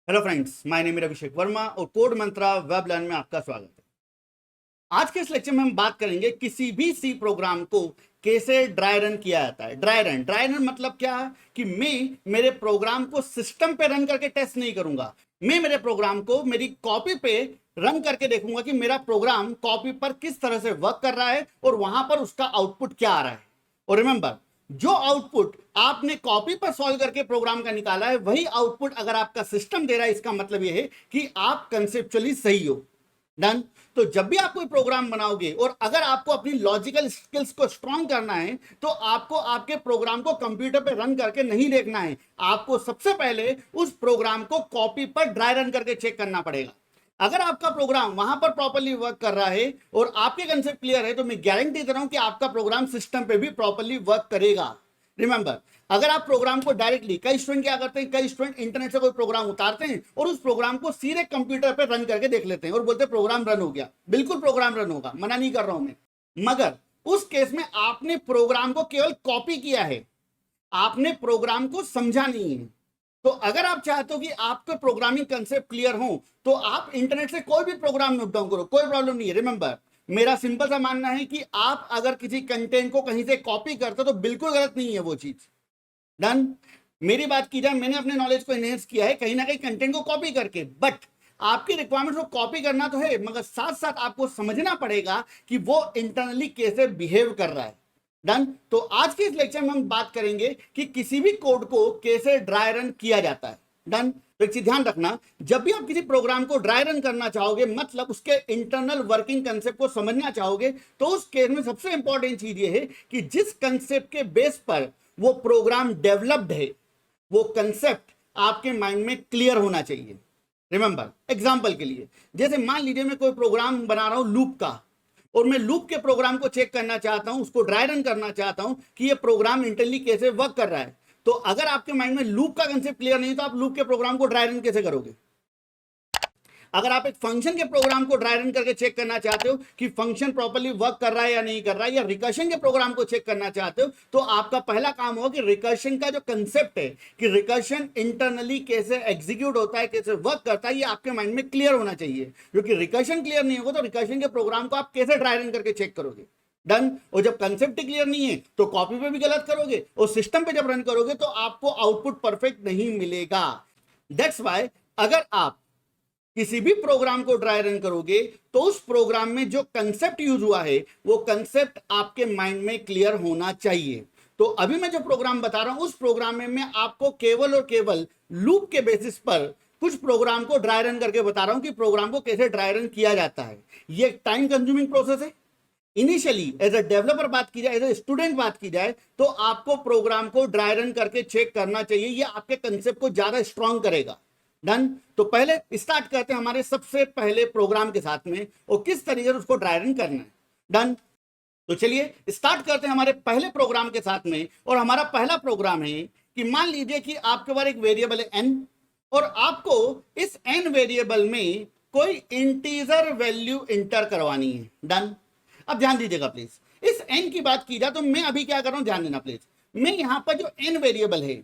Hello friends, my name is Abhishek Verma और code मंत्रा web learn में आपका स्वागत है। आज के इस लेक्चर में हम बात करेंगे किसी भी सी प्रोग्राम को कैसे ड्राई रन किया जाता है। ड्राई रन मतलब क्या है कि मैं मेरे प्रोग्राम को सिस्टम पे रन करके टेस्ट नहीं करूंगा। मैं मेरे प्रोग्राम को मेरी कॉपी पे रन करके देखूंगा कि मेरा प्रोग्राम कॉपी पर किस तरह से वर्क कर रहा है और वहां पर उसका आउटपुट क्या आ रहा है। और रिमेंबर, जो आउटपुट आपने कॉपी पर सॉल्व करके प्रोग्राम का निकाला है वही आउटपुट अगर आपका सिस्टम दे रहा है, इसका मतलब यह है कि आप कंसेप्चुअली सही हो। डन। तो जब भी आप कोई प्रोग्राम बनाओगे और अगर आपको अपनी लॉजिकल स्किल्स को स्ट्रॉन्ग करना है तो आपको आपके प्रोग्राम को कंप्यूटर पे रन करके नहीं देखना है। आपको सबसे पहले उस प्रोग्राम को कॉपी पर ड्राई रन करके चेक करना पड़ेगा। अगर आपका प्रोग्राम वहां पर प्रॉपर्ली वर्क कर रहा है और आपके कंसेप्ट क्लियर है तो मैं गारंटी दे रहा हूं कि आपका प्रोग्राम सिस्टम पे भी प्रॉपर्ली वर्क करेगा। रिमेंबर, अगर आप प्रोग्राम को डायरेक्टली, कई स्टूडेंट क्या करते हैं, कई स्टूडेंट इंटरनेट से कोई प्रोग्राम उतारते हैं और उस प्रोग्राम को सीधे कंप्यूटर पे रन करके देख लेते हैं और बोलते हैं प्रोग्राम रन हो गया। बिल्कुल प्रोग्राम रन होगा, मना नहीं कर रहा हूं मैं, मगर उस केस में आपने प्रोग्राम को केवल कॉपी किया है, आपने प्रोग्राम को समझा नहीं है। तो अगर आप चाहते हो कि आपके प्रोग्रामिंग कंसेप्ट क्लियर हो तो आप इंटरनेट से कोई भी प्रोग्राम नोट डाउन करो, कोई प्रॉब्लम नहीं है। रिमेंबर, मेरा सिंपल सा मानना है कि आप अगर किसी कंटेंट को कहीं से कॉपी करते हो तो बिल्कुल गलत नहीं है वो चीज। डन। मेरी बात की जाए, मैंने अपने नॉलेज को एनहेंस किया है कहीं ना कहीं कंटेंट को कॉपी करके, बट आपकी रिक्वायरमेंट को कॉपी करना तो है मगर साथ साथ आपको समझना पड़ेगा कि वो इंटरनली कैसे बिहेव कर रहा है। डन। तो आज के इस लेक्चर में हम बात करेंगे कि किसी भी कोड को कैसे ड्राई रन किया जाता है। डन। तो एक चीज ध्यान रखना, जब भी आप किसी प्रोग्राम को ड्राई रन करना चाहोगे, मतलब उसके इंटरनल वर्किंग कंसेप्ट को समझना चाहोगे, तो उस केस में सबसे इंपॉर्टेंट चीज ये है कि जिस कंसेप्ट के बेस पर वो प्रोग्राम डेवलप्ड है वो कंसेप्ट आपके माइंड में क्लियर होना चाहिए। रिमेंबर, एग्जांपल के लिए, जैसे मान लीजिए मैं कोई प्रोग्राम बना रहा हूं लूप का और मैं लूप के प्रोग्राम को चेक करना चाहता हूं, उसको ड्राई रन करना चाहता हूं कि ये प्रोग्राम इंटरनली कैसे वर्क कर रहा है। तो अगर आपके माइंड में लूप का कंसेप्ट क्लियर नहीं तो आप लूप के प्रोग्राम को ड्राई रन कैसे करोगे। अगर आप एक फंक्शन के प्रोग्राम को ड्राई रन करके चेक करना चाहते हो कि फंक्शन प्रॉपर्ली वर्क कर रहा है या नहीं कर रहा है, या रिकर्शन के प्रोग्राम को चेक करना चाहते हो, तो आपका पहला काम होगा कि रिकर्शन का जो कंसेप्ट है कि रिकर्शन इंटरनली कैसे एग्जीक्यूट होता है, कैसे वर्क करता है, ये आपके माइंड में क्लियर होना चाहिए। क्योंकि रिकर्शन क्लियर नहीं होगा तो रिकर्शन के प्रोग्राम को आप कैसे ड्राई रन करके चेक करोगे। डन। और जब कंसेप्ट क्लियर नहीं है तो कॉपी पे भी गलत करोगे और सिस्टम पे जब रन करोगे तो आपको आउटपुट परफेक्ट नहीं मिलेगा। दैट्स वाई अगर आप किसी भी प्रोग्राम को ड्राई रन करोगे तो उस प्रोग्राम में जो कंसेप्ट यूज हुआ है वो कंसेप्ट आपके माइंड में क्लियर होना चाहिए। तो अभी मैं जो प्रोग्राम बता रहा हूं उस प्रोग्राम में मैं आपको केवल और केवल लूप के बेसिस पर कुछ प्रोग्राम को ड्राई रन करके बता रहा हूं कि प्रोग्राम को कैसे ड्राई रन किया जाता है। ये टाइम कंज्यूमिंग प्रोसेस है। इनिशियली एज अ डेवलपर बात की जाए, एज अ स्टूडेंट बात की जाए, तो आपको प्रोग्राम को ड्राई रन करके चेक करना चाहिए। ये आपके कंसेप्ट को ज्यादा स्ट्रांग करेगा। डन। तो पहले स्टार्ट करते हैं हमारे सबसे पहले प्रोग्राम के साथ में और किस तरीके से उसको ड्राई रन करना है। डन। तो चलिए स्टार्ट करते हैं हमारे पहले प्रोग्राम के साथ में। और हमारा पहला प्रोग्राम है कि मान लीजिए कि आपके पास एक वेरिएबल है n और आपको इस n वेरिएबल में कोई इंटीजर वैल्यू इंटर करवानी है। डन। अब ध्यान दीजिएगा प्लीज, इस n की बात की जाए तो मैं अभी क्या कर रहा हूं, ध्यान देना प्लीज। मैं यहां पर जो n वेरिएबल है,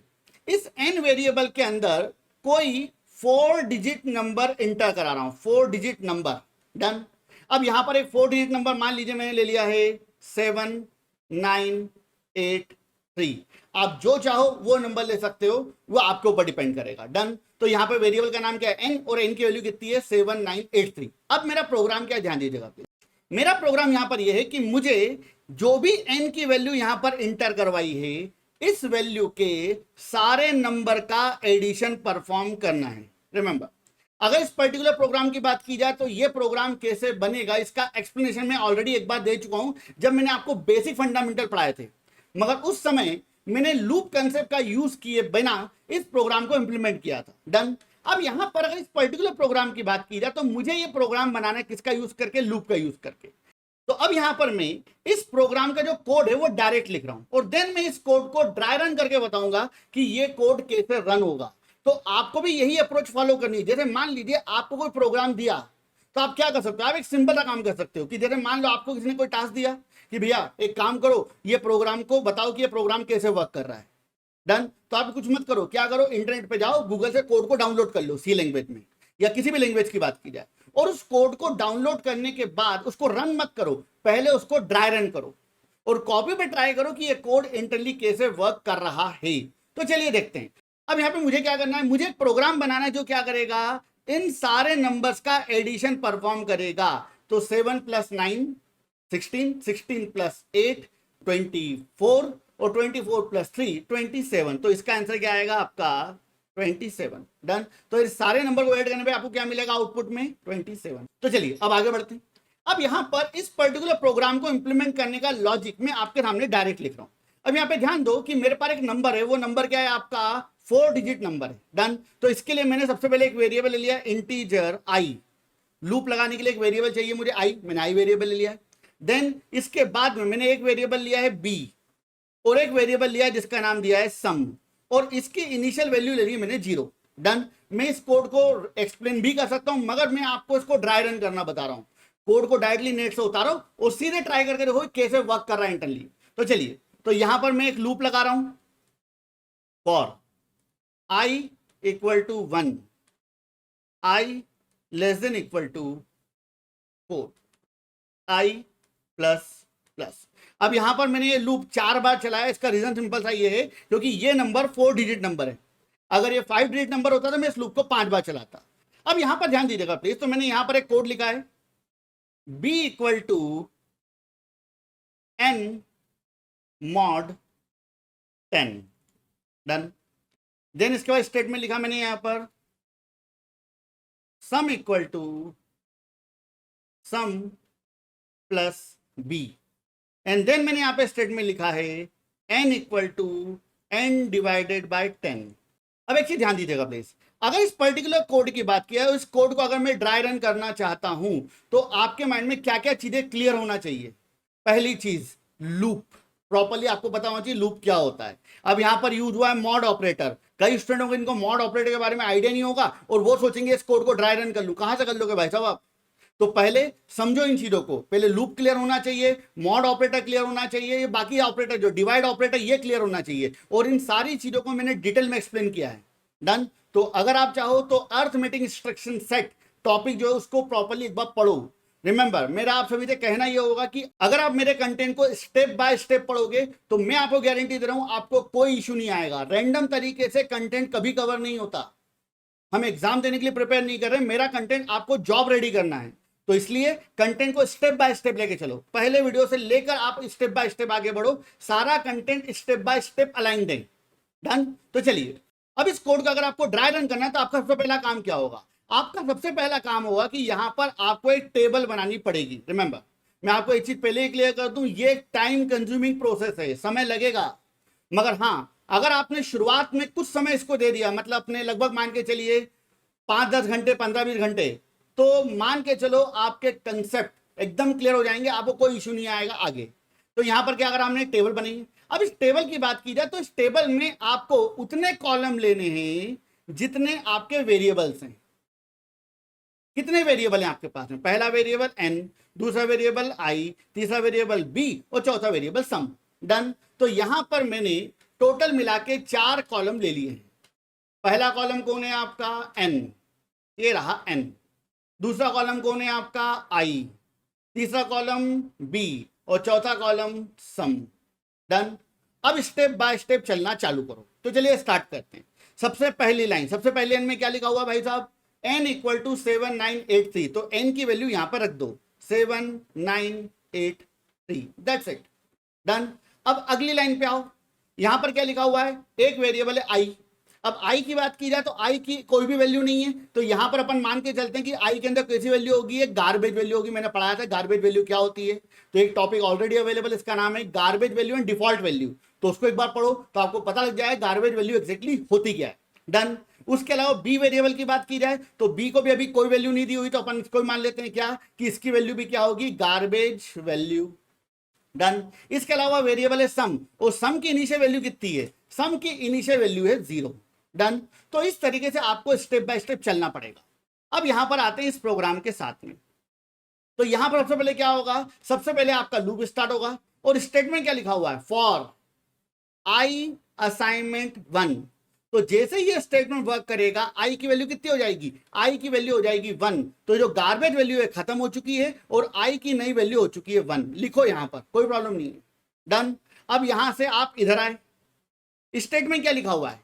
इस n वेरिएबल के अंदर कोई 4 डिजिट नंबर इंटर करा रहा हूं, 4 डिजिट नंबर। डन। अब यहां पर एक 4 डिजिट नंबर मान लीजिए मैंने ले लिया है 7983। आप जो चाहो वो नंबर ले सकते हो, वो आपके ऊपर डिपेंड करेगा। डन। तो यहां पर वेरिएबल का नाम क्या है, n, और n की वैल्यू कितनी है 7983। अब मेरा प्रोग्राम क्या है, ध्यान दीजिएगा प्लीज। मेरा प्रोग्राम यहां पर यह है कि मुझे जो भी n की वैल्यू यहां पर इंटर करवाई है इस वैल्यू के सारे नंबर का एडिशन परफॉर्म करना है। रिमेंबर, अगर इस पर्टिकुलर प्रोग्राम की बात की जाए तो यह प्रोग्राम कैसे बनेगा इसका एक्सप्लेनेशन मैं ऑलरेडी एक बार दे चुका हूं जब मैंने आपको बेसिक फंडामेंटल पढ़ाए थे, मगर उस समय मैंने लूप कंसेप्ट का यूज किए बिना इस प्रोग्राम को इंप्लीमेंट किया था। डन। अब यहां पर अगर इस पर्टिकुलर प्रोग्राम की बात की जाए तो मुझे यह प्रोग्राम बनाना है किसका यूज करके, लूप का यूज करके। तो अब यहां पर मैं इस प्रोग्राम का जो कोड है वो डायरेक्ट लिख रहा हूं और देन मैं इस कोड को ड्राई रन करके बताऊंगा कि ये कोड कैसे रन होगा। तो आपको भी यही अप्रोच फॉलो करनी है। जैसे मान लीजिए आपको कोई प्रोग्राम दिया तो आप क्या कर सकते हो, आप एक सिंपल सा काम कर सकते हो कि जैसे मान लो आपको किसी ने कोई टास्क दिया कि भैया एक काम करो, ये प्रोग्राम को बताओ कि ये प्रोग्राम कैसे वर्क कर रहा है। डन। तो आप कुछ मत करो, क्या करो, इंटरनेट पे जाओ, गूगल से कोड को डाउनलोड कर लो, सी लैंग्वेज में या किसी भी लैंग्वेज की बात की जाए, और उस कोड को डाउनलोड करने के बाद उसको रन मत करो, पहले उसको ड्राई रन करो और कॉपी पे ट्राई करो कि ये कोड इंटरनली कैसे वर्क कर रहा है। तो चलिए देखते हैं। अब यहाँ पे मुझे क्या करना है, मुझे एक प्रोग्राम बनाना है जो क्या करेगा, इन सारे नंबर्स का एडिशन परफॉर्म करेगा। तो 7 + 9 16, 16 + 8 24 और 24 + 3 27। तो इसका आंसर क्या आएगा आपका 27। डन। तो इस सारे नंबर को ऐड करने पे आपको क्या मिलेगा आउटपुट में 27। तो चलिए अब आगे बढ़ते हैं। अब यहां पर इस पर्टिकुलर प्रोग्राम को इंप्लीमेंट करने का लॉजिक मैं आपके सामने डायरेक्ट लिख रहा हूं। अब यहां पे ध्यान दो कि मेरे पास एक नंबर है, वो नंबर क्या है आपका 4 डिजिट नंबर है। डन। तो इसके लिए मैंने सबसे पहले एक वेरिएबल ले लिया इंटीजर आई, लूप लगाने के लिए एक वेरिएबल चाहिए मुझे आई, मैंने आई वेरिएबल ले लिया। देन इसके बाद में मैंने एक वेरिएबल लिया है बी और एक वेरिएबल लिया है जिसका नाम दिया है सम, और इसकी इनिशियल वैल्यू ले ली मैंने 0। डन। मैं इस कोड को एक्सप्लेन भी कर सकता हूं, मगर मैं आपको इसको ड्राई रन करना बता रहा हूं। कोड को डायरेक्टली नेट से उतारो और सीधे ट्राई करके देखो कैसे वर्क कर रहा है इंटरनली। तो चलिए, तो यहां पर मैं एक लूप लगा रहा हूं, for i = 1, i <= 4, i plus. अब यहां पर मैंने ये लूप 4 बार चलाया, इसका रीजन सिंपल सा ये है क्योंकि ये नंबर 4 डिजिट नंबर है। अगर ये 5 डिजिट नंबर होता तो मैं इस लूप को 5 बार चलाता। अब यहां पर ध्यान दीजिएगा प्लीज। तो मैंने यहां पर एक कोड लिखा है b = n mod 10। Done. Then इसके बाद स्टेटमेंट लिखा मैंने यहां पर सम = सम प्लस b, एंड देन मैंने यहां पे स्टेटमेंट लिखा है n = n डिवाइडेड बाय 10। अब एक चीज ध्यान दीजिएगा प्लीज, अगर इस पर्टिकुलर कोड की बात किया है, इस कोड को अगर मैं ड्राई रन करना चाहता हूं तो आपके माइंड में क्या क्या चीजें क्लियर होना चाहिए। पहली चीज, लूप प्रॉपर्ली आपको पता होना चाहिए लूप क्या होता है। अब यहां पर यूज हुआ है मॉड ऑपरेटर। कई स्टूडेंट होंगे इनको मॉड ऑपरेटर के बारे में आइडिया नहीं होगा और वो सोचेंगे इस कोड को ड्राई रन कर लूं। कहां से कर लोगे भाई साहब आप? तो पहले समझो इन चीजों को, पहले लूप क्लियर होना चाहिए, मॉड ऑपरेटर क्लियर होना चाहिए, ये बाकी ऑपरेटर जो डिवाइड ऑपरेटर ये क्लियर होना चाहिए, और इन सारी चीजों को मैंने डिटेल में एक्सप्लेन किया है। डन। तो अगर आप चाहो तो अर्थमेटिक इंस्ट्रक्शन सेट टॉपिक जो है उसको प्रॉपर्ली एक बार पढ़ो। रिमेंबर, मेरा आप सभी से कहना यह होगा कि अगर आप मेरे कंटेंट को स्टेप बाय स्टेप पढ़ोगे तो मैं आपको गारंटी दे रहा हूं आपको कोई इशू नहीं आएगा। रैंडम तरीके से कंटेंट कभी कवर नहीं होता। हम एग्जाम देने के लिए प्रिपेयर नहीं कर रहे, मेरा कंटेंट आपको जॉब रेडी करना है। तो इसलिए कंटेंट को स्टेप बाय स्टेप लेके चलो, पहले वीडियो से लेकर आप स्टेप बाय स्टेप आगे बढ़ो, सारा content step by step align दें। डन। तो चलिए, अब इस कोड का अगर आपको ड्राई रन करना है तो आपका सबसे पहला काम क्या होगा? आपका सबसे पहला काम होगा कि यहां पर आपको एक टेबल बनानी पड़ेगी। रिमेंबर, मैं आपको एक चीज पहले ही क्लियर कर दूं, ये टाइम कंज्यूमिंग प्रोसेस है, समय लगेगा। मगर हां, अगर आपने शुरुआत में कुछ समय इसको दे दिया, मतलब अपने लगभग मान के चलिए 5-10 घंटे, 15-20 घंटे, तो मान के चलो आपके कंसेप्ट एकदम क्लियर हो जाएंगे, आपको कोई इशू नहीं आएगा आगे। तो यहां पर क्या अगर हमने एक टेबल बनाई, अब इस टेबल की बात की जाए तो इस टेबल में आपको उतने कॉलम लेने हैं जितने आपके वेरिएबल्स हैं। कितने वेरिएबल हैं आपके पास में? पहला वेरिएबल n, दूसरा वेरिएबल i, तीसरा वेरिएबल b और चौथा वेरिएबल सम। डन। तो यहां पर मैंने टोटल मिला के 4 कॉलम ले लिए हैं। पहला कॉलम कौन है आपका? n, ये रहा n। दूसरा कॉलम कौन है आपका? i, तीसरा कॉलम b और चौथा कॉलम सम। डन। अब स्टेप बाय स्टेप चलना चालू करो। तो चलिए स्टार्ट करते हैं। सबसे पहली लाइन, सबसे पहले n में क्या लिखा हुआ भाई साहब? n = 7983। तो n की वैल्यू यहां पर रख दो 7983। That's it. डन। अब अगली लाइन पे आओ, यहां पर क्या लिखा हुआ है? एक वेरिएबल है i। अब i की बात की जाए तो i की कोई भी वैल्यू नहीं है, तो यहां पर अपन मान के चलते हैं कि i के अंदर कैसी वैल्यू होगी? एक गार्बेज वैल्यू होगी। मैंने पढ़ाया था गार्बेज वैल्यू क्या होती है, तो एक टॉपिक ऑलरेडी अवेलेबल, इसका नाम है garbage value and default value. तो उसको एक बार पढ़ो तो आपको पता लग जाए गार्बेज वैल्यू एक्जैक्टली होती क्या है। डन। उसके अलावा बी वेरिएबल की बात की जाए तो बी को भी अभी कोई वैल्यू नहीं दी हुई, तो अपन इसको मान लेते हैं क्या कि इसकी वैल्यू भी क्या होगी? Garbage value. डन। इसके अलावा वेरिएबल है सम, और सम की इनिशियल वैल्यू कितनी है? सम की इनिशियल वैल्यू है 0। डन। तो इस तरीके से आपको स्टेप बाय स्टेप चलना पड़ेगा। अब यहां पर आते हैं इस प्रोग्राम के साथ में। तो यहां पर सबसे पहले क्या होगा, सबसे पहले आपका लूप स्टार्ट होगा और स्टेटमेंट क्या लिखा हुआ है, फॉर आई असाइनमेंट 1। तो जैसे ही ये स्टेटमेंट वर्क करेगा आई की वैल्यू कितनी हो जाएगी, आई की वैल्यू हो जाएगी 1। तो जो गार्बेज वैल्यू है खत्म हो चुकी है और आई की नई वैल्यू हो चुकी है 1। लिखो यहां पर, कोई प्रॉब्लम नहीं है, डन। अब यहां से आप इधर आए, स्टेटमेंट क्या लिखा हुआ है,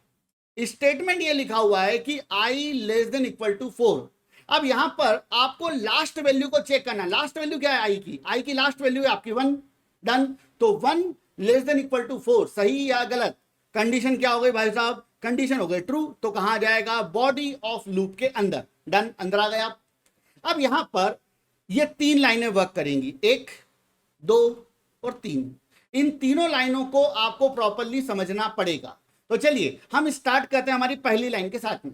स्टेटमेंट ये लिखा हुआ है कि आई लेस देन इक्वल टू 4। अब यहां पर आपको लास्ट वैल्यू को चेक करना, लास्ट वैल्यू क्या है आई की लास्ट वैल्यू है आपकी 1, डन। तो 1 लेस देन इक्वल टू 4, सही या गलत, कंडीशन क्या हो गई भाई साहब, कंडीशन हो गई ट्रू। तो कहां जाएगा, बॉडी ऑफ लूप के अंदर, डन, अंदर आ गए आप। अब यहां पर ये 3 लाइनें वर्क करेंगी, 1 2 और 3। इन तीनों लाइनों को आपको प्रॉपरली समझना पड़ेगा। तो चलिए हम स्टार्ट करते हैं हमारी पहली लाइन के साथ में।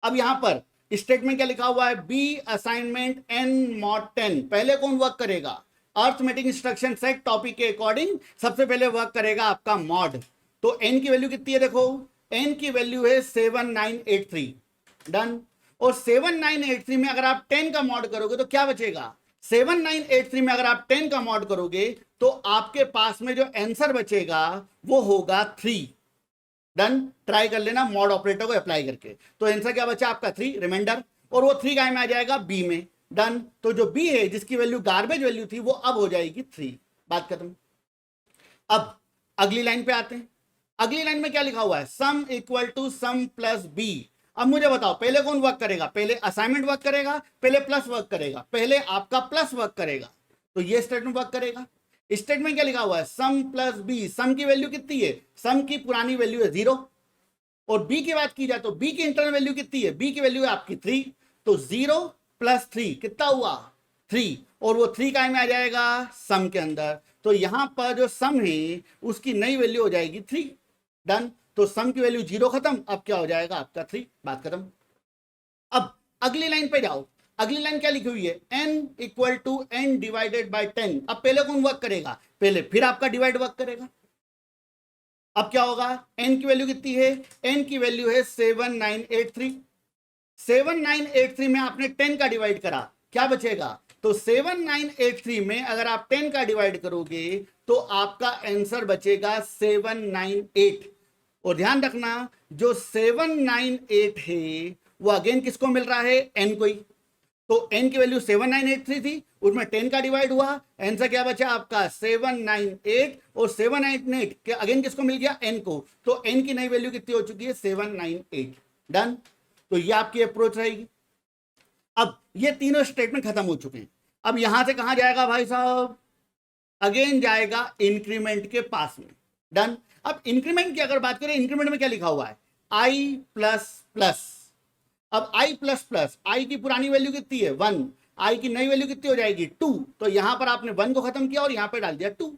अब यहां पर स्टेटमेंट क्या लिखा हुआ है, बी असाइनमेंट n mod 10। पहले कौन वर्क करेगा, अर्थमेटिक इंस्ट्रक्शन सेट टॉपिक के अकॉर्डिंग सबसे पहले वर्क करेगा आपका मॉड। तो n की वैल्यू कितनी है, देखो n की वैल्यू है 7983, डन। और 7983 में अगर आप 10 का मॉड करोगे तो क्या बचेगा, 7983 में अगर आप 10 का मॉड करोगे तो आपके पास में जो आंसर बचेगा वो होगा 3, डन। ट्राई कर लेना मॉड ऑपरेटर को अप्लाई करके। तो आंसर क्या बचा आपका 3 रिमाइंडर, और वो 3 काय में आ जाएगा, बी में, डन। तो जो बी है जिसकी वैल्यू गार्बेज वैल्यू थी वो अब हो जाएगी 3, बात खत्म। अब अगली लाइन पे आते हैं। अगली लाइन में क्या लिखा हुआ है, sum equal to sum plus b. अब मुझे बताओ पहले कौन वर्क करेगा, पहले असाइनमेंट वर्क करेगा, पहले प्लस वर्क करेगा, पहले आपका प्लस वर्क करेगा। तो ये स्टेटमेंट वर्क करेगा। स्टेटमेंट क्या लिखा हुआ है, सम प्लस बी। सम की वैल्यू कितनी है, सम की पुरानी वैल्यू है 0, और बी की बात की जाए तो बी की इंटरनल वैल्यू कितनी है, बी की वैल्यू है आपकी 3। तो 0 प्लस 3 कितना हुआ, 3, और वो 3 काय में आ जाएगा, सम के अंदर। तो यहां पर जो सम है उसकी नई वैल्यू हो जाएगी 3, डन। तो सम की वैल्यू 0 खत्म, अब क्या हो जाएगा आपका 3, बात खत्म। अब अगली लाइन पे जाओ। अगली लाइन क्या लिखी हुई है, n equal to n divided by 10। अब पहले कौन वर्क करेगा, पहले फिर आपका डिवाइड वर्क करेगा। अब क्या होगा, n की वैल्यू कितनी है, n की वैल्यू है 7983। 7983 में आपने 10 का डिवाइड करा, क्या बचेगा, तो 7983 में अगर आप 10 का डिवाइड करोगे तो आपका आंसर बचेगा 798। और ध्यान रखना जो 798 है वो अगेन किसको मिल रहा है, n को ही। तो n की वैल्यू 7983 थी, उसमें 10 का डिवाइड हुआ, आंसर क्या बचा आपका 798। और 798 के अगेन किसको मिल गया, n को। तो n की नई वैल्यू कितनी हो चुकी है, 798, डन। तो ये आपकी अप्रोच रहेगी। अब ये तीनों स्टेटमेंट खत्म हो चुके हैं। अब यहां से कहां जाएगा भाई साहब, अगेन जाएगा इंक्रीमेंट के पास में, डन। अब इंक्रीमेंट की अगर बात करें, इंक्रीमेंट में क्या लिखा हुआ है, आई प्लस प्लस। अब आई प्लस प्लस, आई की पुरानी वैल्यू कितनी है 1, आई की नई वैल्यू कितनी हो जाएगी 2। तो यहां पर आपने 1 को खत्म किया और यहां पर डाल दिया 2,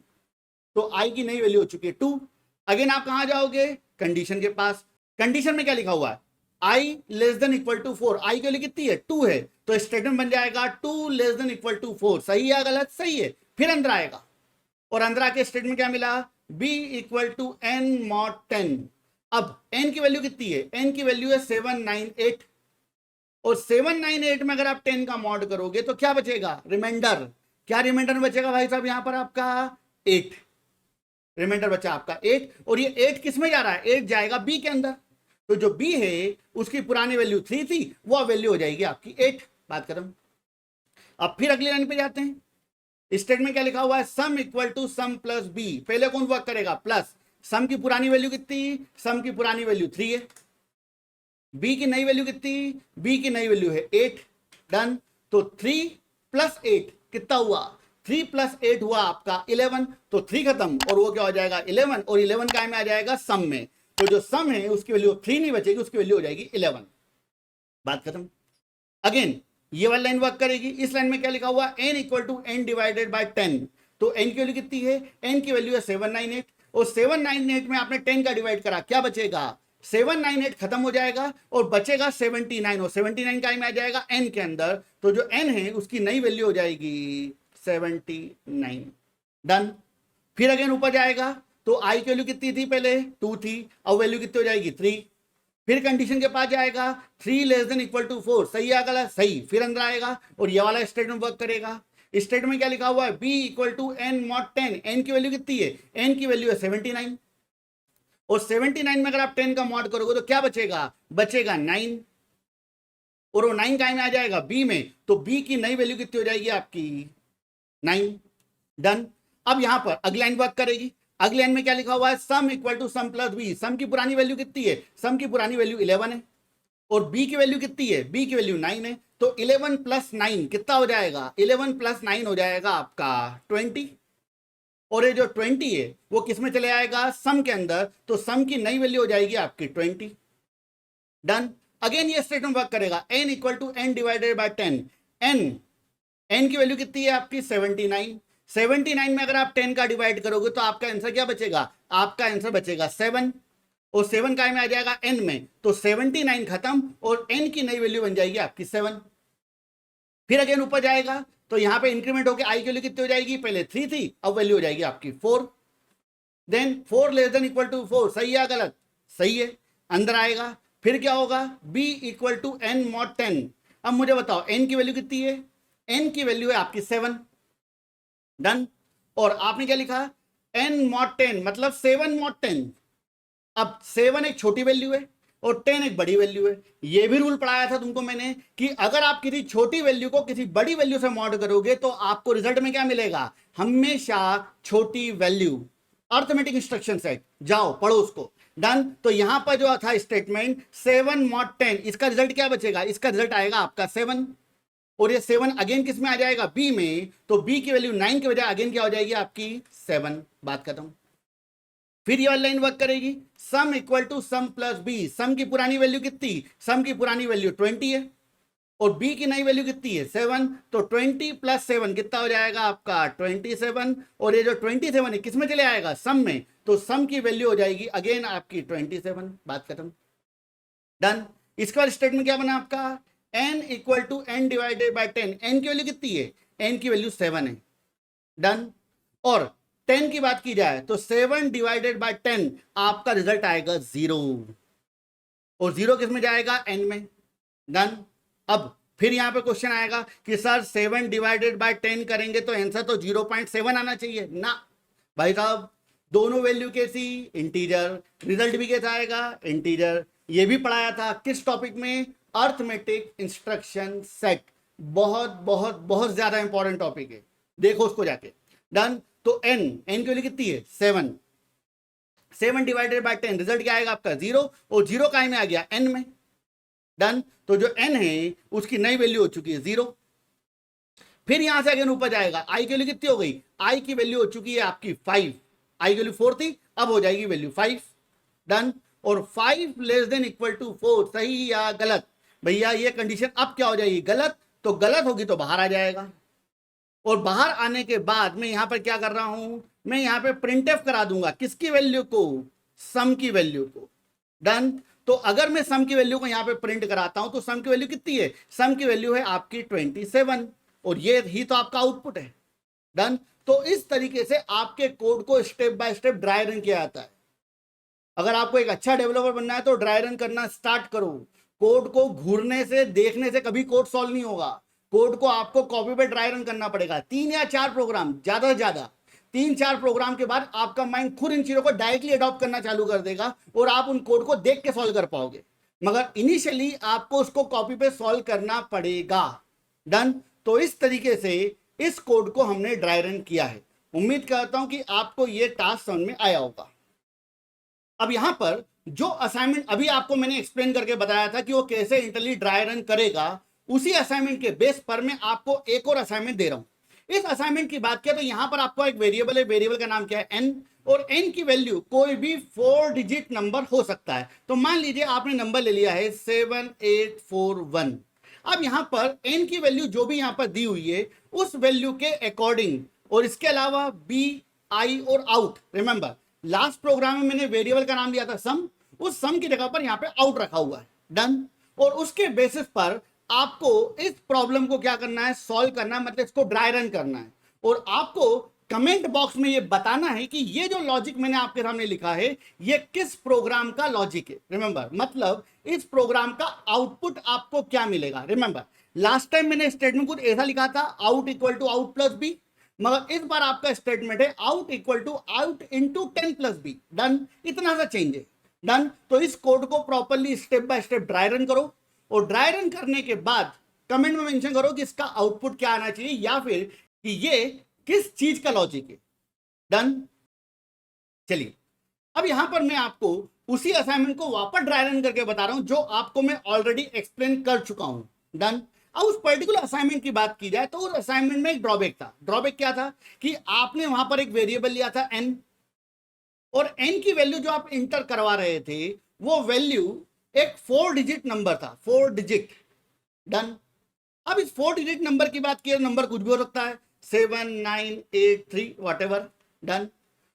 तो आई की नई वैल्यू हो चुकी है 2। अगेन आप कहां जाओगे, कंडीशन के पास। कंडीशन में क्या लिखा हुआ है, आई लेस देन इक्वल टू 4। आई की वैल्यू कितनी है 2 है, तो स्टेटमेंट बन जाएगा 2 लेस देन इक्वल टू 4। सही है गलत, सही है। फिर अंदर आएगा और अंदर आके स्टेटमेंट क्या मिला, b equal to n mod 10। अब n की वैल्यू कितनी है, n की वैल्यू है 798, और 798 में अगर आप 10 का मॉड करोगे तो क्या बचेगा, रिमाइंडर। क्या रिमाइंडर बचेगा भाई साहब, यहां पर आपका 8 रिमाइंडर बचा आपका 8। और ये 8 किस में जा रहा है, 8 जाएगा बी के अंदर। तो जो बी है उसकी पुरानी वैल्यू 3 थी, वो वैल्यू हो जाएगी आपकी 8, बात खत्म। अब फिर अगली लाइन पे जाते हैं। स्टेटमेंट क्या लिखा हुआ है, sum equal to sum plus b. पहले कौन वर्क करेगा, प्लस। सम की पुरानी वैल्यू कितनी, सम की पुरानी वैल्यू 3 है, बी की नई वैल्यू कितनी, बी की नई वैल्यू है 8, डन। तो 3 प्लस 8 कितना हुआ, 3 प्लस 8 हुआ आपका 11। तो 3 खत्म और वो क्या हो जाएगा 11, और 11 काय में आ जाएगा सम में। तो जो सम है उसकी वैल्यू 3 नहीं बचेगी, उसकी वैल्यू हो जाएगी 11, बात खत्म। अगेन ये वाली लाइन वर्क करेगी। इस लाइन में क्या लिखा हुआ, n equal to n divided by 10। तो n की वैल्यू कितनी है, n की वैल्यू है 798, और 798 में आपने 10 का डिवाइड करा, क्या बचेगा 798 खत्म हो जाएगा और बचेगा 79, और 79 का में आ जाएगा n के अंदर। तो जो n है उसकी नई वैल्यू हो जाएगी 79, डन। फिर अगेन ऊपर जाएगा तो i की वैल्यू कितनी थी, पहले 2 थी, अब वैल्यू कितनी हो जाएगी 3। फिर कंडीशन के पास जाएगा 3 लेस देन इक्वल टू 4, सही है गलत, सही, फिर अंदर आएगा और ये वाला स्टेटमेंट वर्क करेगा। स्टेटमेंट क्या लिखा हुआ है, b equal to n mod 10, n की वैल्यू कितनी है, n की वैल्यू है 79, और 79 में अगर आप 10 का मॉड करोगे तो क्या बचेगा, बचेगा 9, और वो 9 का में आ जाएगा b में, तो b की नई वैल्यू कितनी हो जाएगी आपकी 9। डन। अब यहां पर अगली लाइन वर्क करेगी। अगली लाइन में क्या लिखा हुआ है, sum equal to sum plus b, sum की पुरानी वैल्यू कितनी है, सम की पुरानी वैल्यू 11 है, और b की वैल्यू कितनी है, b की वैल्यू 9 है, तो 11 प्लस 9 कितना हो जाएगा, 11 प्लस 9 हो जाएगा आपका 20, और ये जो 20 है वो किस में चले आएगा, सम के अंदर, तो सम की नई वैल्यू हो जाएगी आपकी 20। डन। अगेन ये स्टेटमेंट वर्क करेगा, n equal to n divided by 10, n की वैल्यू कितनी है आपकी 79, 79 में अगर आप 10 का डिवाइड करोगे तो आपका आंसर क्या बचेगा, आपका आंसर बचेगा 7, और 7 का में आ जाएगा n में, तो 79 खत्म और n की नई वैल्यू बन जाएगी आपकी 7। फिर अगेन ऊपर जाएगा तो यहां पे इंक्रीमेंट होकर i की वैल्यू कितनी हो जाएगी, पहले 3 थी, अब वैल्यू हो जाएगी आपकी 4, then 4 less than equal to 4, सही है गलत, सही है, अंदर आएगा। फिर क्या होगा, b equal to n mod 10, अब मुझे बताओ n की वैल्यू कितनी है, n की वैल्यू है आपकी 7। डन। और आपने क्या लिखा, n मॉड 10 मतलब 7 मॉड 10, अब 7 एक छोटी वैल्यू है और 10 एक बड़ी वैल्यू है। ये भी रूल पढ़ाया था तुमको मैंने कि अगर आप किसी छोटी वैल्यू को किसी बड़ी वैल्यू से मॉड करोगे तो आपको रिजल्ट में क्या मिलेगा, हमेशा छोटी वैल्यू। अर्थमेटिक इंस्ट्रक्शन सेट, जाओ पढ़ो उसको। डन। तो यहां पर जो था स्टेटमेंट 7 मॉड 10, इसका रिजल्ट क्या बचेगा, इसका रिजल्ट आएगा आपका 7, और ये 7 अगेन किस में आ जाएगा, b में, तो b की वैल्यू 9 की वजह अगेन क्या हो जाएगी आपकी 7, बात खत्म। फिर ये वाली लाइन वर्क करेगी, sum equal to sum plus b, sum की पुरानी वैल्यू कितनी, सम की पुरानी वैल्यू 20 है, और b की नई वैल्यू कितनी है 7, तो 20 प्लस 7 कितना हो जाएगा आपका 27, और ये जो 27 है किस में चले आएगा, सम में, तो सम की वैल्यू हो जाएगी अगेन आपकी 27, बात खत्म। डन। इसके बाद स्टेटमेंट क्या बना आपका, n equal to n divided by 10, n की वैल्यू कितनी है, n की वैल्यू 7 है। डन। और 10 की बात की जाए तो 7 डिवाइडेड बाय 10 आपका रिजल्ट आएगा 0, और 0 किस में जाएगा, n में। डन। अब फिर यहां पे क्वेश्चन आएगा कि सर 7 डिवाइडेड बाय 10 करेंगे तो आंसर तो 0.7 आना चाहिए ना भाई साहब, दोनों वैल्यू कैसी, इंटीजर, रिजल्ट भी कैसा आएगा, इंटीजर। ये भी पढ़ाया था किस टॉपिक में, अर्थमेटिक इंस्ट्रक्शन सेट, बहुत बहुत बहुत ज्यादा इंपॉर्टेंट टॉपिक है, देखो उसको जाके। डन। तो n की वैल्यू कितनी है 7, 7 डिवाइडेड बाय 10 रिजल्ट क्या आएगा आपका 0, और 0 का में आ गया n में। डन। तो जो n है उसकी नई वैल्यू हो चुकी है 0। फिर यहां से अगेन ऊपर जाएगा, i की वैल्यू कितनी हो गई, i की वैल्यू हो चुकी है आपकी 5, i की वैल्यू 4 थी, अब हो जाएगी वैल्यू 5। डन। और 5 लेस देन इक्वल टू 4, सही या गलत, भैया ये कंडीशन अब क्या हो जाएगी, गलत, तो गलत होगी तो बाहर आ जाएगा, और बाहर आने के बाद मैं यहां पर क्या कर रहा हूं, मैं यहां पे प्रिंटफ करा दूंगा किसकी वैल्यू को, सम की वैल्यू को। डन। तो अगर मैं सम की वैल्यू को यहां पे प्रिंट कराता हूं तो सम की वैल्यू कितनी है, सम की वैल्यू है आपकी 27, और ये ही तो आपका आउटपुट है। डन। तो इस तरीके से आपके कोड को step by step dry run किया जाता है। अगर आपको एक अच्छा डेवलपर बनना है तो ड्राई रन करना स्टार्ट करो। कोड को घूरने से, देखने से कभी कोड सॉल्व नहीं होगा, कोड को आपको कॉपी पे ड्राई रन करना पड़ेगा, 3 या 4 प्रोग्राम, ज्यादा से ज्यादा 3-4 प्रोग्राम के बाद आपका माइंड खुद इन चीजों को डायरेक्टली अडॉप्ट करना चालू कर देगा और आप उन कोड को देख के सॉल्व कर पाओगे, मगर इनिशियली आपको उसको कॉपी पे सॉल्व करना पड़ेगा। डन। तो इस तरीके से इस कोड को हमने ड्राई रन किया है। उम्मीद करता हूं कि आपको यह टास्क समझ में आया होगा। अब यहां पर जो असाइनमेंट अभी आपको मैंने एक्सप्लेन करके बताया था कि वो कैसे इंटरली ड्राई रन करेगा, उसी असाइनमेंट के बेस पर मैं आपको एक और असाइनमेंट दे रहा हूं। इस असाइनमेंट की बात किया तो यहां पर आपको एक वेरिएबल है, वेरिएबल का नाम क्या है n, और n की वैल्यू कोई भी 4 डिजिट नंबर हो सकता है। तो मान लीजिए आपने नंबर ले लिया है 7841। अब यहां पर n की वैल्यू जो भी यहां पर दी हुई है उस वैल्यू के अकॉर्डिंग, और इसके अलावा b, i और आउट, रिमेंबर लास्ट प्रोग्राम में मैंने वेरिएबल का नाम लिया था सम, उस सम की जगह पर यहां पे आउट रखा हुआ है। डन। और उसके बेसिस पर आपको इस प्रॉब्लम को क्या करना है, सॉल्व करना है, मतलब इसको ड्राई रन करना है, और आपको कमेंट बॉक्स में ये बताना है कि ये जो लॉजिक मैंने आपके सामने लिखा है ये किस प्रोग्राम का लॉजिक है। रिमेंबर, मतलब इस प्रोग्राम का आउटपुट आपको क्या मिलेगा। रिमेंबर, लास्ट टाइम मैंने स्टेटमेंट कुछ ऐसा लिखा था, out equal to out plus b, मगर इस बार आपका स्टेटमेंट है out equal to out into 10 plus b. Done, इतना सा चेंज है। डन, तो इस कोड को properly step by step dry run करो, और ड्राई रन करने के बाद कमेंट में मेंशन करो कि इसका आउटपुट क्या आना चाहिए, या फिर कि ये किस चीज का लॉजिक है। डन, चलिए अब यहां पर मैं आपको उसी असाइनमेंट को वापस ड्राई रन करके बता रहा हूं जो आपको मैं ऑलरेडी एक्सप्लेन कर चुका हूं। डन, अब उस पर्टिकुलर असाइनमेंट की बात की जाए तो उस असाइनमेंट में एक ड्रॉबैक था। ड्रॉबैक क्या था कि आपने वहां पर एक वेरिएबल लिया था n, और n की वैल्यू जो आप इंटर करवा रहे थे वो वैल्यू एक 4 डिजिट नंबर था, 4 डिजिट। डन, अब इस 4 डिजिट नंबर की बात की, नंबर कुछ भी हो सकता है, 7 9 8 3 व्हाटएवर। डन,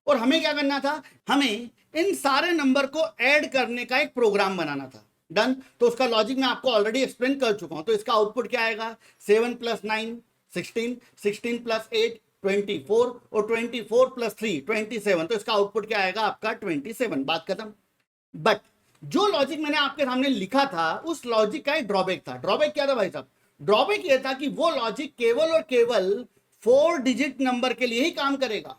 और हमें क्या करना था, हमें इन सारे नंबर को ऐड करने का एक प्रोग्राम बनाना था। डन, तो उसका लॉजिक मैं आपको ऑलरेडी एक्सप्लेन कर चुका हूं। तो इसका आउटपुट क्या आएगा, 7 प्लस 9 16, 16 प्लस 8 24, और 24 प्लस 3 27। तो इसका आउटपुट क्या आएगा आपका 27। बात खत्म। बट जो लॉजिक मैंने आपके सामने लिखा था उस लॉजिक का एक ड्रॉबैक था। ड्रॉबैक क्या था भाई साहब, ड्रॉबैक यह था कि वो लॉजिक केवल और केवल 4 डिजिट नंबर के लिए ही काम करेगा।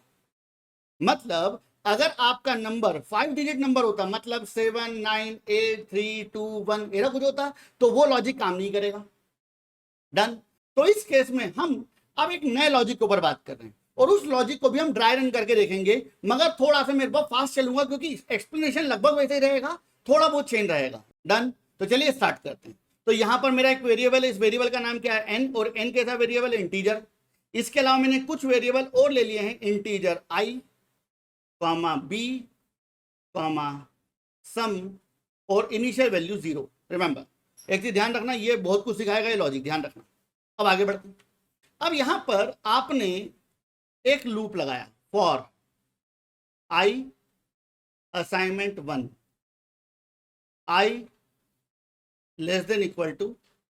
मतलब अगर आपका नंबर 5 डिजिट नंबर होता, मतलब 7 9 8 3 2 1 ऐसा कुछ होता, तो वो लॉजिक काम नहीं करेगा। डन, तो इस केस में हम अब एक नए लॉजिक के ऊपर बात कर रहे हैं, और उस लॉजिक को भी हम ड्राई रन करके देखेंगे, मगर थोड़ा सा मेरे पास फास्ट चलूंगा क्योंकि एक्सप्लेनेशन लगभग वैसे ही रहेगा, थोड़ा बहुत चेंज रहेगा। डन, तो चलिए स्टार्ट करते हैं। तो यहां पर मेरा एक वेरिएबल है, इस वेरिएबल का नाम क्या है, n, और n कैसा वेरिएबल है, इंटीजर। इसके अलावा मैंने कुछ वेरिएबल और ले लिए हैं, integer i, comma b, comma sum, और इनिशियल वैल्यू 0। रिमेंबर, एक चीज ध्यान रखना, ये बहुत कुछ सिखाएगा ये लॉजिक, ध्यान रखना। अब आगे बढ़ते हैं। अब यहां पर आपने एक लूप लगाया, for i assignment 1 i less than equal to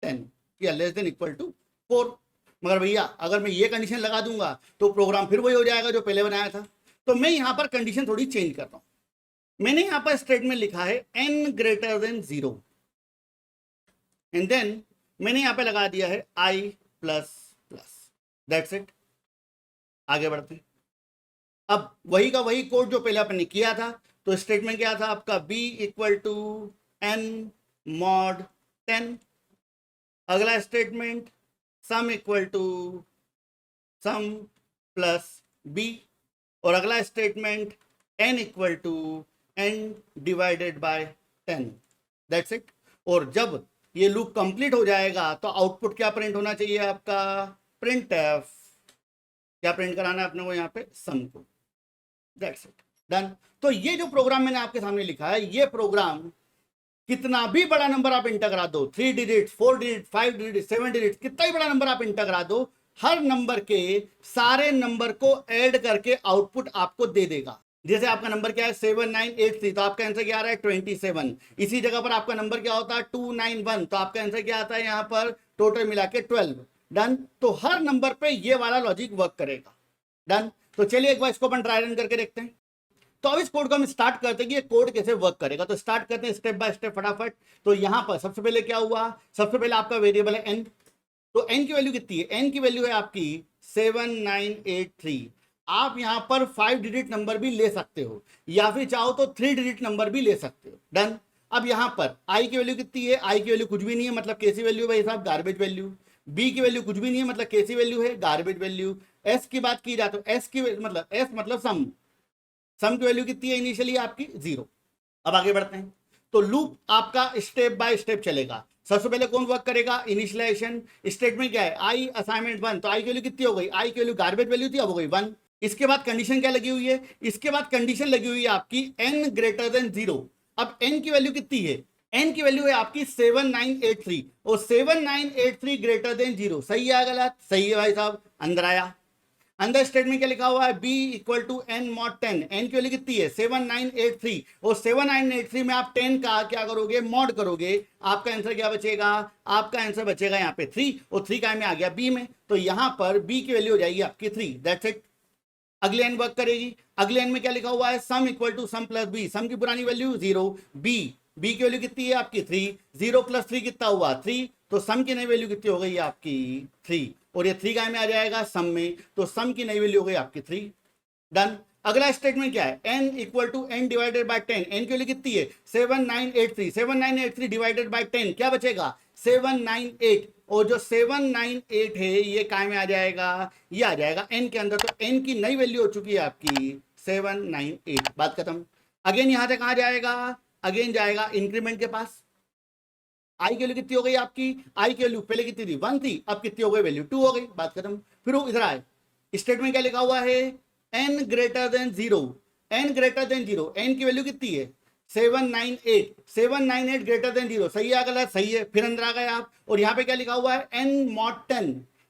10 या लेस देन इक्वल टू 4। मगर भैया अगर मैं ये कंडीशन लगा दूंगा तो प्रोग्राम फिर वही हो जाएगा जो पहले बनाया था। तो मैं यहां पर कंडीशन थोड़ी चेंज करता हूं। मैंने यहां पर स्टेटमेंट लिखा है n greater than 0, and then मैंने यहां पे लगा दिया है i plus plus. That's it. आगे बढ़ते हैं। अब वही का वही कोड जो पहले आपने किया था। तो स्टेटमेंट क्या था आपका, b equal to n mod 10। अगला statement sum equal to sum plus b, और अगला statement n equal to n divided by 10। That's it. और जब ये लूप कंप्लीट हो जाएगा तो आउटपुट क्या प्रिंट होना चाहिए आपका, प्रिंट एफ। क्या प्रिंट कराना है अपने को यहाँ पे, सम को। That's it, done. तो ये जो प्रोग्राम मैंने आपके सामने लिखा है, ये प्रोग्राम कितना भी बड़ा नंबर आप इंटर करा दो, 3 डिजिट 4 डिजिट 5 डिजिट 7 डिजिट, कितना ही बड़ा नंबर आप इंटर करा दो, हर नंबर के सारे नंबर को ऐड करके आउटपुट आपको दे देगा। जैसे आपका नंबर क्या है 7983, तो आपका आंसर क्या आ रहा है 27। इसी जगह पर आपका नंबर क्या होता है 291, तो आपका आंसर क्या आता है यहाँ पर टोटल मिला के 12। डन, तो हर नंबर पे ये वाला लॉजिक वर्क करेगा। डन, तो चलिए एक बार इसको अपन ट्राई रन करके देखते हैं। तो अब इस कोड को हम स्टार्ट करते हैं कि ये कोड कैसे वर्क करेगा। तो स्टार्ट करते हैं स्टेप बाय स्टेप फटाफट। तो यहां पर सबसे पहले क्या हुआ, सबसे पहले आपका वेरिएबल है n। तो n की वैल्यू कितनी है, n की वैल्यू है आपकी 7983। आप यहां पर 5 डिजिट नंबर भी ले सकते हो, या फिर चाहो तो 3 डिजिट नंबर भी ले सकते हो। डन। अब यहां पर i की वैल्यू कितनी है, i की वैल्यू कुछ भी नहीं है, मतलब कैसी वैल्यू भाई साहब, गार्बेज वैल्यू। b की वैल्यू कुछ भी नहीं है, मतलब कैसी वैल्यू है, गार्बेज वैल्यू। s की बात की जाए तो s की मतलब s मतलब सम, सम की वैल्यू कितनी है इनिशियली आपकी 0। अब आगे बढ़ते हैं। तो लूप आपका स्टेप बाय स्टेप चलेगा। सबसे पहले कौन वर्क करेगा, इनिशियलाइजेशन। स्टेटमेंट क्या है, आई असाइनमेंट 1, तो आई की वैल्यू कितनी हो गई, आई की वैल्यू गार्बेज वैल्यू थी, अब हो गई 1। इसके बाद कंडीशन क्या लगी हुई है, इसके बाद कंडीशन लगी हुई है आपकी n ग्रेटर देन 0। अब n की वैल्यू कितनी है, n की वैल्यू है आपकी 7983, और 7983 ग्रेटर देन 0। सही है गलत, सही है भाई साहब, अंदर आया। अंदर स्टेटमेंट क्या लिखा हुआ है, b equal to n mod 10। n की वैल्यू कितनी है 7983, और 7983 में आप 10 का क्या करोगे, मॉड करोगे। आपका आंसर क्या बचेगा, आपका आंसर बचेगा यहाँ पे 3, और 3 का में आ गया b में, तो यहाँ पर b की वैल्यू हो जाएगी आपकी 3। That's it. अगले एन वर्क करेगी। अगले एन में क्या लिखा हुआ है, sum equal to sum plus b, sum की पुरानी वैल्यू 0, बी की वैल्यू कितनी है आपकी 3, 0 प्लस 3 कितना हुआ 3, तो सम की नई वैल्यू कितनी हो गई आपकी 3, और ये 3 काय में आ जाएगा सम में, तो सम की नई वैल्यू हो गई आपकी 3। डन। अगला स्टेटमेंट क्या है, n equal to n divided by 10, n की वैल्यू कितनी है 7983, 7983 डिवाइडेड बाय 10 क्या बचेगा 798, और जो 798 है ये काय में आ जाएगा, ये आ जाएगा n के अंदर, तो n की नई वैल्यू हो चुकी है आपकी 798, बात खत्म। अगेन यहां से कहां जाएगा, अगेन जाएगा इंक्रीमेंट के पास। आई की वैल्यू कितनी हो गई आपकी, आई की वैल्यू पहले कितनी थी 1 थी, अब कितनी हो गई वैल्यू 2 हो गई, बात खत्म। फिर इधर आए, स्टेटमेंट क्या लिखा हुआ है, n greater than 0, n greater than 0, n की वैल्यू कितनी है 798, 798 ग्रेटर देन 0, सही है गलत, सही है, फिर अंदर आ गए आप, और यहां पे क्या लिखा हुआ है n मॉड 10,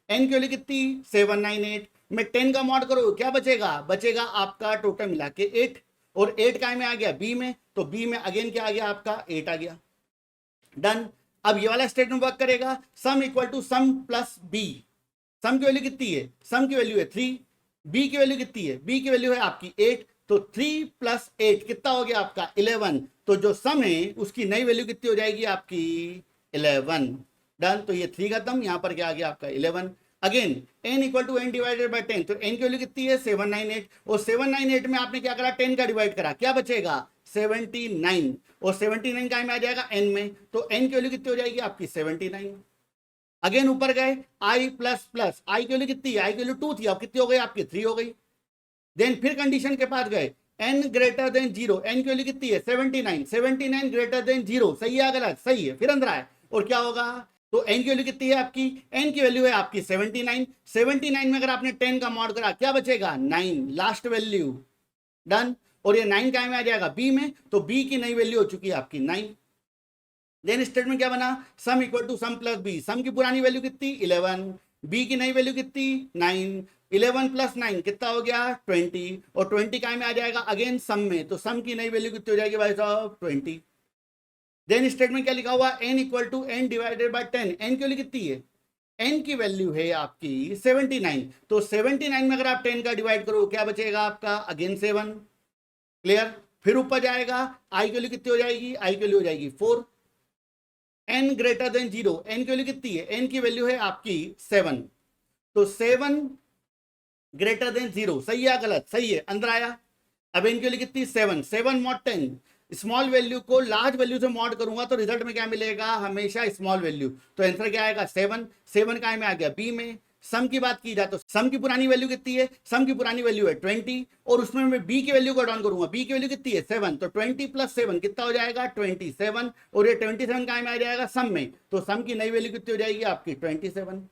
n की वैल्यू कितनी 798 में 10 का मॉड करो क्या बचेगा, बचेगा आपका टोटल मिला के 8, और 8 काय में आ गया बी में, तो बी में अगेन क्या आ गया आपका 8 आ गया। डन। अब ये वाला स्टेटमेंट वर्क करेगा, sum equal to sum plus b, sum की वैल्यू कितनी है, सम की वैल्यू है 3, बी की वैल्यू कितनी है, बी की वैल्यू है आपकी 8, तो 3 प्लस 8 कितना हो गया आपका 11, तो जो सम है उसकी नई वैल्यू कितनी हो जाएगी आपकी 11। डन। तो ये 3 खत्म, यहां पर क्या आ गया आपका 11। Again n equal to n divided by 10, तो n की वैल्यू कितनी है 798, और 798 में आपने क्या करा 10 का डिवाइड करा, क्या बचेगा 79, और 79 का में आ जाएगा n में, तो n की वैल्यू कितनी हो जाएगी आपकी 79। अगेन ऊपर गए, i प्लस प्लस, आई की वैल्यू कितनी है, आई की वैल्यू 2 थी, अब कितनी हो गई आपकी 3 हो गई। देन फिर कंडीशन के पास गए, n ग्रेटर देन 0, n की वैल्यू कितनी है 79, 79 ग्रेटर देन 0, सही है गलत, सही है, फिर अंदर आए, और क्या होगा, तो n की वैल्यू कितनी है आपकी, n की वैल्यू है आपकी 79, 79 में अगर आपने 10 का मॉड करा क्या बचेगा 9, लास्ट वैल्यू। डन। और ये 9 का में आ जाएगा b में, तो b की नई वैल्यू हो चुकी है आपकी 9। देन स्टेटमेंट क्या बना, sum equal to sum plus b, sum की पुरानी वैल्यू कितनी 11, बी की नई वैल्यू कितनी 9, 11 प्लस 9 कितना हो गया 20, और 20 का में आ जाएगा अगेन सम में, तो सम की नई वैल्यू कितनी हो जाएगी भाई साहब 20। देन स्टेटमेंट क्या लिखा हुआ, n equal to n divided by 10, n की वैल्यू कितनी है, n की वैल्यू है आपकी 79, तो 79 में अगर आप 10 का डिवाइड करो क्या बचेगा आपका अगेन 7, क्लियर। फिर ऊपर जाएगा, i की वैल्यू कितनी हो जाएगी, i की वैल्यू हो जाएगी 4, n ग्रेटर देन 0, n की वैल्यू कितनी है, n की वैल्यू है आपकी 7, तो 7 ग्रेटर देन 0, सही है गलत, सही है, अंदर आया। अब n की वैल्यू कितनी 7, 7 मॉड 10, स्मॉल वैल्यू को लार्ज वैल्यू से मॉड करूंगा तो रिजल्ट में क्या मिलेगा, हमेशा स्मॉल वैल्यू, तो आंसर क्या आएगा 7, 7 का में आ गया बी में। सम की बात की जाए तो सम की पुरानी वैल्यू कितनी है, सम की पुरानी वैल्यू है 20, और उसमें मैं बी की वैल्यू को डाउन करूंगा, बी की वैल्यू कितनी है 7, तो 20 प्लस 7 कितना हो जाएगा 27, और ये 27 का में आ जाएगा सम में, तो सम की नई वैल्यू कितनी हो जाएगी आपकी 27।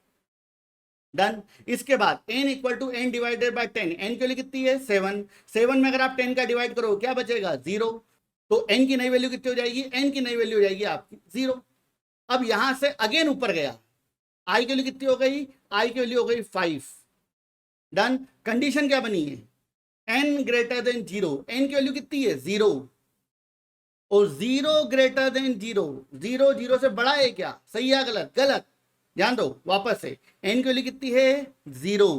डन। इसके बाद n equal to n divided by 10, n के लिए कितनी है 7, 7 में अगर आप 10 का डिवाइड करो क्या बचेगा 0, तो n की नई वैल्यू कितनी हो जाएगी, n की नई वैल्यू हो जाएगी आपकी 0। अब यहां से अगेन ऊपर गया, i की वैल्यू कितनी हो गई, i की वैल्यू हो गई 5। डन। कंडीशन क्या बनी है, n ग्रेटर देन 0, n की वैल्यू कितनी है 0, और 0 ग्रेटर देन 0, 0 0 से बड़ा है क्या, सही है गलत, गलत, ध्यान दो वापस से, n की वैल्यू कितनी है 0,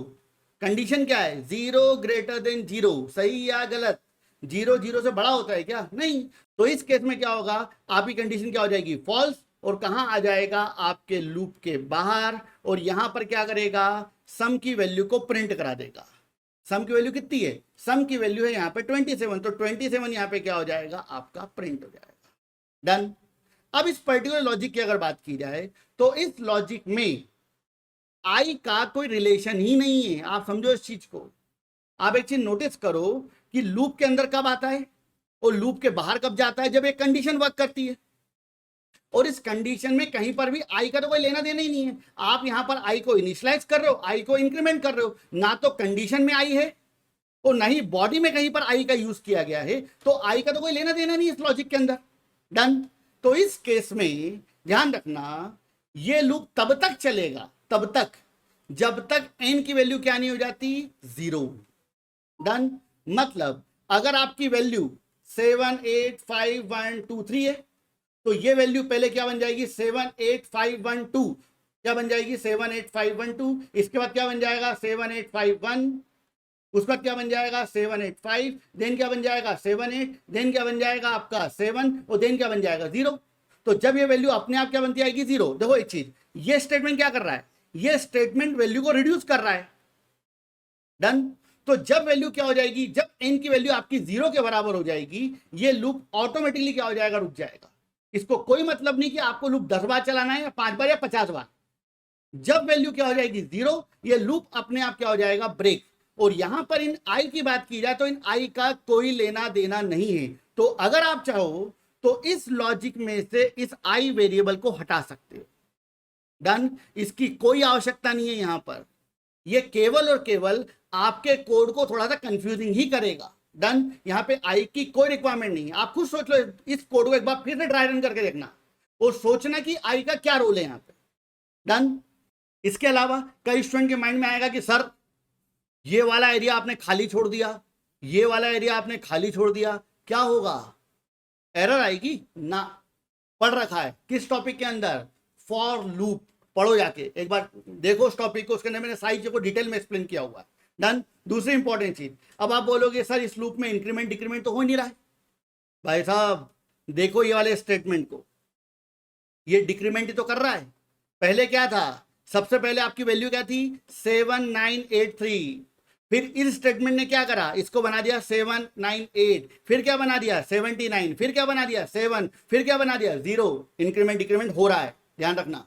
कंडीशन क्या है 0 ग्रेटर देन 0, सही या गलत, 0 0 से बड़ा होता है क्या, नहीं, तो इस केस में क्या होगा, आपकी कंडीशन क्या हो जाएगी फॉल्स, और कहां आ जाएगा आपके लूप के बाहर, और यहां पर क्या करेगा सम की वैल्यू को प्रिंट करा देगा। सम की वैल्यू कितनी है, सम की वैल्यू है यहां पे 27, तो 27 यहां पे क्या हो जाएगा आपका प्रिंट हो जाएगा। डन। अब इस पर्टिकुलर लॉजिक की अगर बात की जाए तो इस लॉजिक में आई का कोई रिलेशन ही नहीं है, आप समझो इस चीज को। आप एक चीज नोटिस करो कि लूप के अंदर कब आता है और लूप के बाहर कब जाता है, जब एक कंडीशन वर्क करती है, और इस कंडीशन में कहीं पर भी आई का तो कोई लेना देना ही नहीं है। आप यहां पर आई को इनिशियलाइज कर रहे हो, आई को इंक्रीमेंट कर रहे हो, ना तो कंडीशन में आई है और ना ही बॉडी में कहीं पर आई का यूज किया गया है, तो आई का तो कोई लेना देना नहीं इस लॉजिक के अंदर। डन। तो इस केस में ध्यान रखना, ये लूप तब तक चलेगा, तब तक जब तक n की वैल्यू क्या नहीं हो जाती 0। डन। मतलब अगर आपकी वैल्यू 7 8 5 1 2 3 है, तो ये वैल्यू पहले क्या बन जाएगी 7 8 5 1 2, क्या बन जाएगी 7 8 5 1 2, इसके बाद क्या बन जाएगा 7 8 5 1 उसके बाद क्या बन जाएगा 785, देन क्या बन जाएगा 78, देन क्या बन जाएगा आपका 7 और देन क्या बन जाएगा 0। तो जब ये वैल्यू अपने आप क्या बनती आएगी 0। देखो एक चीज, ये स्टेटमेंट क्या कर रहा है, ये स्टेटमेंट वैल्यू को रिड्यूस कर रहा है। डन। तो जब वैल्यू क्या हो जाएगी, जब n की वैल्यू आपकी 0 के बराबर हो जाएगी, ये लूप ऑटोमेटिकली क्या हो जाएगा, रुक जाएगा। इसको कोई मतलब नहीं कि आपको लूप 10 बार चलाना है या 5 बार या 50 बार। जब वैल्यू क्या हो जाएगी 0, ये लूप अपने आप क्या हो जाएगा, ब्रेक। और यहां पर इन आई की बात की जाए तो इन आई का कोई लेना देना नहीं है। तो अगर आप चाहो तो इस लॉजिक में से इस आई वेरिएबल को हटा सकते हो। डन। इसकी कोई आवश्यकता नहीं है यहां पर। ये केवल और केवल आपके कोड को थोड़ा सा कंफ्यूजिंग ही करेगा। डन। यहां पे आई की कोई रिक्वायरमेंट नहीं है। आप खुद सोच लो, इस कोड को एक बार फिर से ड्राई रन करके देखना और सोचना कि आई का क्या रोल है यहां पे। डन। इसके अलावा कई स्टूडेंट के माइंड में आएगा कि सर ये वाला एरिया आपने खाली छोड़ दिया, ये वाला एरिया आपने खाली छोड़ दिया, क्या होगा, एरर आएगी ना। पढ़ रखा है किस टॉपिक के अंदर, फॉर लूप। पढ़ो जाके एक बार, देखो उस टॉपिक को, उसके अंदर मैंने सारी चीजों को डिटेल में एक्सप्लेन किया हुआ है। डन। दूसरी इंपॉर्टेंट चीज, अब आप बोलोगे सर इस लूप में इंक्रीमेंट डिक्रीमेंट तो हो नहीं रहा है। भाई साहब देखो ये वाले स्टेटमेंट को, ये डिक्रीमेंट ही तो कर रहा है। पहले क्या था, सबसे पहले आपकी वैल्यू क्या थी 7983, फिर इस स्टेटमेंट ने क्या करा, इसको बना दिया 798, फिर क्या बना दिया 79, फिर क्या बना दिया 7, फिर क्या बना दिया 0। इंक्रीमेंट डिक्रीमेंट हो रहा है, ध्यान रखना।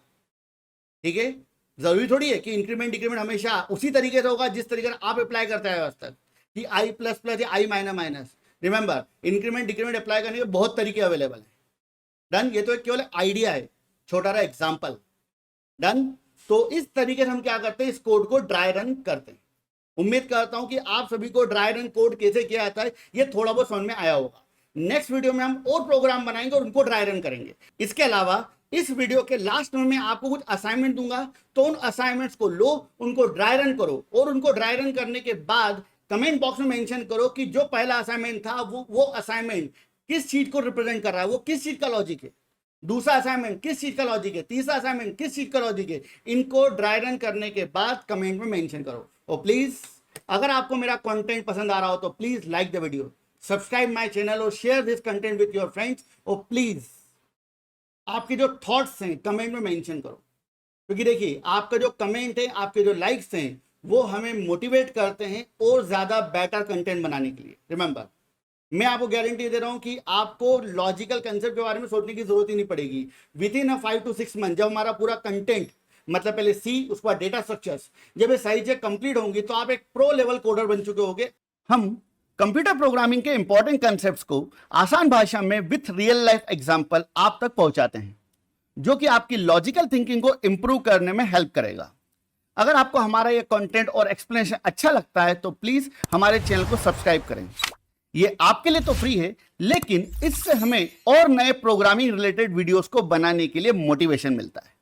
ठीक है, जरूरी थोड़ी है कि इंक्रीमेंट डिक्रीमेंट हमेशा उसी तरीके से होगा जिस तरीके से आप अप्लाई करते हैं आज तक, कि आई प्लस प्लस या i minus minus. Remember, increment decrement apply करने के बहुत तरीके अवेलेबल है। डन। ये तो एक केवल आइडिया है, छोटा सा एग्जाम्पल। डन। तो इस तरीके से हम क्या करते हैं, इस कोड को ड्राई रन करते हैं। उम्मीद करता हूं कि आप सभी को ड्राई रन कोड कैसे किया जाता है ये थोड़ा बहुत समझ में आया होगा। नेक्स्ट वीडियो में हम और प्रोग्राम बनाएंगे और उनको ड्राई रन करेंगे। इसके अलावा इस वीडियो के लास्ट में मैं आपको कुछ असाइनमेंट दूंगा, तो उन असाइनमेंट्स को लो, उनको ड्राई रन करो और उनको ड्राई रन करने के बाद कमेंट बॉक्स में मेंशन करो कि जो पहला असाइनमेंट था वो असाइनमेंट किस चीज को रिप्रेजेंट कर रहा है, वो किस चीज का लॉजिक है। दूसरा असाइनमेंट किस चीज का लॉजिक है, तीसरा असाइनमेंट किस चीज का लॉजिक है। इनको ड्राई रन करने के बाद कमेंट में मेंशन करो। और प्लीज अगर आपको मेरा कंटेंट पसंद आ रहा हो तो please like the video, subscribe my channel और share this content with your friends. और प्लीज आपके जो थॉट्स हैं कमेंट में मेंशन करो, क्योंकि देखिए आपका जो कमेंट है, आपके जो लाइक्स हैं, वो हमें मोटिवेट करते हैं और ज्यादा बेटर कंटेंट बनाने के लिए। रिमेंबर, मैं आपको गारंटी दे रहा हूं कि आपको लॉजिकल कंसेप्ट के बारे में सोचने की जरूरत ही नहीं पड़ेगी। विद इन 5 to 6 मंथ जब हमारा पूरा कंटेंट, मतलब पहले सी, उसके बाद डेटा स्ट्रक्चर्स, जब ये सारी चीजें कंप्लीट होंगी तो आप एक प्रो लेवल कोडर बन चुके होंगे। हम कंप्यूटर प्रोग्रामिंग के इंपॉर्टेंट कंसेप्ट्स को आसान भाषा में विथ रियल लाइफ एग्जांपल आप तक पहुंचाते हैं, जो कि आपकी लॉजिकल थिंकिंग को इंप्रूव करने में हेल्प करेगा। अगर आपको हमारा ये कंटेंट और एक्सप्लेनेशन अच्छा लगता है तो प्लीज हमारे चैनल को सब्सक्राइब करें। ये आपके लिए तो फ्री है, लेकिन इससे हमें और नए प्रोग्रामिंग रिलेटेड वीडियोस को बनाने के लिए मोटिवेशन मिलता है।